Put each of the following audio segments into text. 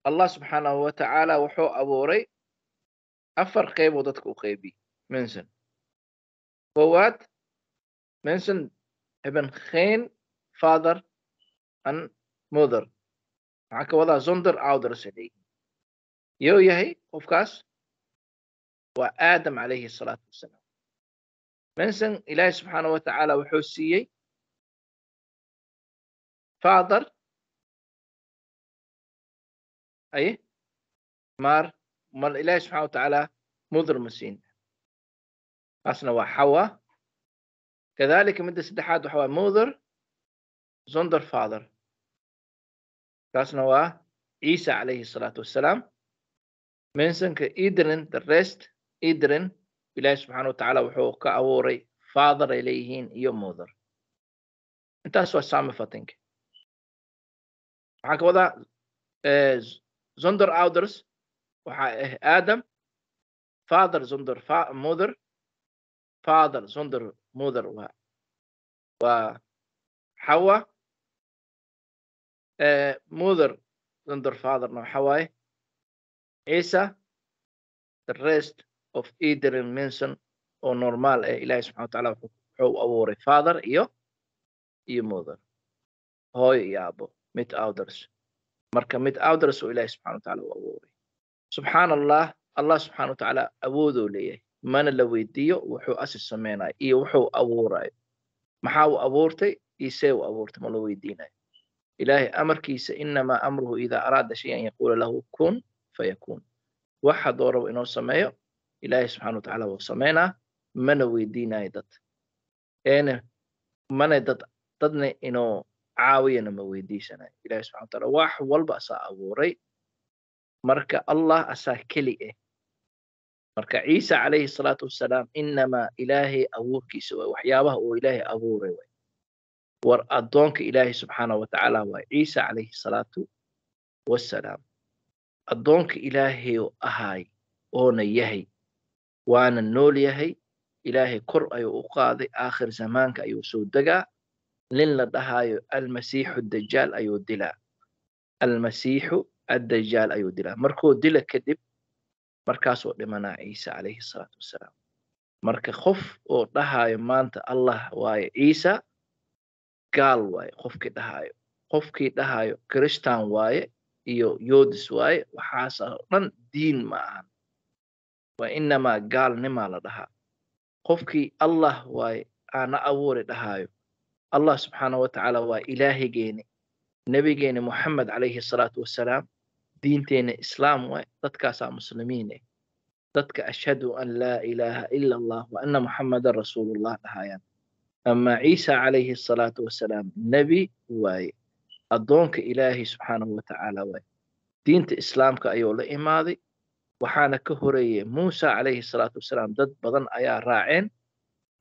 Allah subxaanahu wa tacaala wuxuu abuuray afar qeyb oo dadka u qeybiye mensen. Koowaad, mensen hebben geen vader en moeder. Maxaa ka wadaa zonder ouders ay leeyihiin. Yuu yahay qofkaas? Waa Aadam calayhi salaatu wasalaam. Mensen Ilaahay subxaanahu wa tacaala wuxuu siiyey father aye maar Ilaahay subxaanahu wa tacaala mother ma siin. taasna waa Xawa. Kadhalika midda saddexaad waxa waa mother zonder father. taasna waa Ciisa calayhi salaatu wasalaam. Mensenka iedereen the rest iedereen Ilaahay subxaanahu wa tacaala wuxuu ka abuuray father ay leeyihiin iyo mother. Intaas waa samenvatting. Waxaa ka wadaa zonder ouders waxaa Aadam, father zonder mother, father zonder mother waa Xawa, mother zonder fatherna waxa waaye Ciisa. The rest of iedereen mensen oo normaal Ilaahay subxaanahu wa tacaala wuxuu abuuray father iyo mother, hooyo iyo aabo, mid ouders. Marka mid ouders oo Ilaahay subxaanahu wa tacaala u abuuray. Subxaan Allah, Allah subxaanahu wa tacaala awooduu leeyahay, mana la weydiiyo wuxuu asis samaynayo iyo wuxuu abuurayo. Maxaa uu abuurtay iyo see uu abuurtay ma la weydiinayo. Ilaahay amarkiisa inamaa amruhu idaa araada shayan yaquulu lahu kun fayakuun. wax hadduu rabo inuu sameeyo Ilaahay subxaanahu wa tacaala wuu sameynaa, mana weydiinayo dad. mana dadna inuu caawiyana ma weydiisanayo. Ilaahay subxaanahu wa tacaala wax walba asaa abuuray. marka Allah asaa keli marka Ciisa calayhi salaatu wasalaam inamaa Ilaahay abuurkiisa waay, waxyaabaha uu Ilaahay abuuray waay. war addoonka Ilaahay subxaanahu wa tacaala waay Ciisa calayhi salaatu wasalaam. addoonka Ilaahay oo ahaay oona yahay waana nool yahay. Ilaahay kor ayuu u qaaday, aakhir zamaanka ayuu soo degaa. nin la dhahaayo almasiixu dajaal ayuu dilaa. almasiixu addajaal ayuu dilaa. markuu dila kadib markaasuu dhimanaa Ciisa calayhi salaatu wasalaam. marka qof oo dhahaayo maanta Allah waaye Ciisa, gaal waaye qofkii dhahaayo. qofkii dhahaayo Kristaan waaye iyo Yoodis waaye, waxaas oo dhan diin ma ahan. waa inamaa gaalnimaa la dhahaa. qofkii Allah waaye aana abuuri dhahaayo, Allah subxaanahu wa tacaala waa ilaahigeeni, nebigeeni Muxamed calayhi salaatu wasalaam, diinteena islaam waaye, dadkaasaa muslimiin dadka ashhadu an laa ilaaha ila allah wa anna muxammadan rasuulullah dhahayaan. ama Ciisa calayhi salaatu wasalaam nebi waaye, addoonka Ilaahay subxaanahu wa tacaala waaye. diinta islaamka ayuu la imaaday, waxaana ka horeeyey Muusa calayhi salaatu wasalaam. dad badan ayaa raaceen.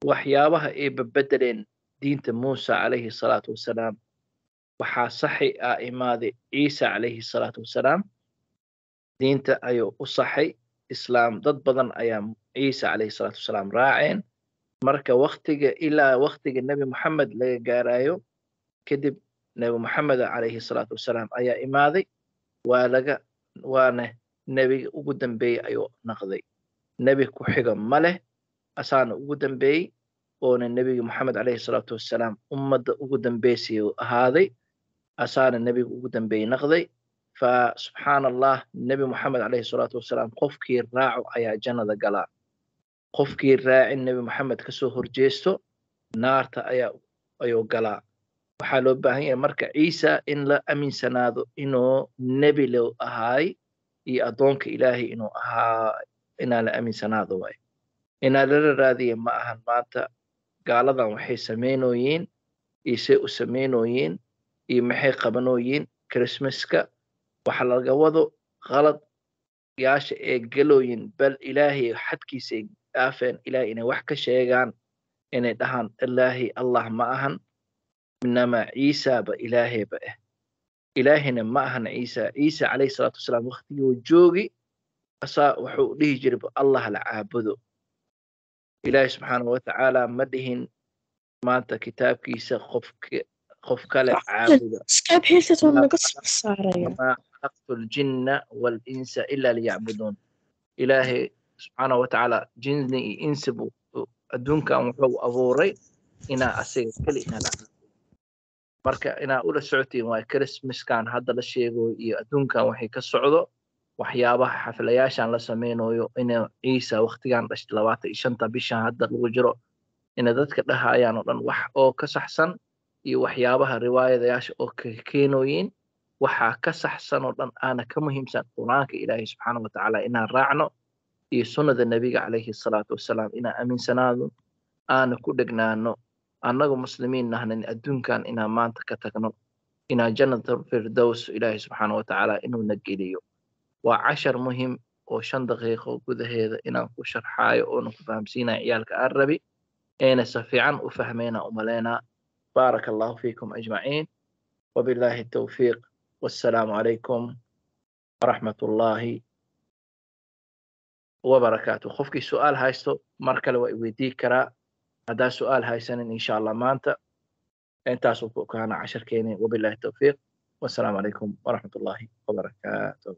waxyaabaha ay bedeleen diinta Muusa calayhi salaatu wasalaam waxaa saxi imaaday Ciisa calayhi salaatu wasalaam. diinta ayuu u saxay islaam. dad badan ayaa Ciisa calayhi salaatu wasalaam raaceen. marka ilaa waqtiga nebi Muxamed laga gaarayo kadib nebi Muxamed calayhi salaatu wasalaam ayaa imaaday. waana nebiga ugu dambeeyey ayuu noqday. nebi ku xiga ma leh, asaana ugu dambeeyey. oona nebiga Muxamed calayhi salaatu wasalaam ummadda ugu dambeysay uu ahaaday, asaana nebiga ugu dambeeyey noqday. فسبحان الله النبي محمد عليه الصلاة والسلام qofkii raaco ayaa jannada galaa. qofkii raacin nebi Muxamed kasoo horjeesto naarta ayuu galaa. waxaa loo baahan yahay marka Ciisa in la aaminsanaado inuu nebi loo ahaay iyo addoonka Ilaahay inuu ahaa, inaa la aaminsanaado waay. inaa lala raadiya ma ahan. maanta gaaladan waxay sameynooyiin iyo say u sameynooyiin iyo maxay qabanooyiin Christmaska. waxa laga wado qalad yaasha ee galooyin, bal Ilaahay xadkiisa ay dhaafeen. Ilaahay inay wax ka sheegaan, inay dhahaan Ilaahay Allah ma ahan, inamaa Ciisa ba Ilaahay ba ilaahina ma ahan Ciisa. Ciisa calayhi salaatu wasalaam waqtigii uu joogi asaa wuxuu dhihi jiray Allah la caabudo. Ilaahay subxaanahu wa tacaala ma dhihin maanta kitaabkiisa qof kale caabuda iska bixisay ما naga soo saaraya وما خلقت الجن والإنس إلا ليعبدون إلهي سبحانه وتعالى جني إنسبوا أدونك وحو أبوري إنا أسير كل إنا لا marka inaa ula socotiin waa Christmaskan hadda la sheego iyo adduunkan waxay ka socdo waxyaabaha xaflayaashan la sameynayo in Ciisa waqtigan dhashay 25 bishan hadda lagu jiro in dadka dhahayaan oo dhan wax oo ka saxsan iyo waxyaabaha riwaayadayaasha oo ka keenooyin waxa ka saxsan oo dhan aana ka muhiimsan quraanka Ilaahay subxaanahu wa ta'ala inaan raacno iyo sunnada nabiga calayhi salaatu wasalaam inaan aaminsanaado aana ku dhegnaano annagu muslimiin nahnan adduunkan inaan maanta ka tagno inaan jannatul firdaws Ilaahay subxaanahu wa ta'ala inuu na geliyo waa 10 muhiim oo 5 daqiiqo gudaheeda inaan ku sharxaayo oo ku fahamsiinayo ciyaalka aan rabi ayna si fiican u fahmeena u maleena barakallahu fiikum ajmaciin wabillahi tawfiiq wassalaamu calaykum waraxmatullaahi wabarakaatuh qofkii su'aal haysto mar kale waa i weydii karaa haddaa su'aal haysanin insha allah maanta intaasuu ku kaana casharkeeni wabillahi tawfiiq wassalaamu calaykum waraxmatullaahi wabarakaatuh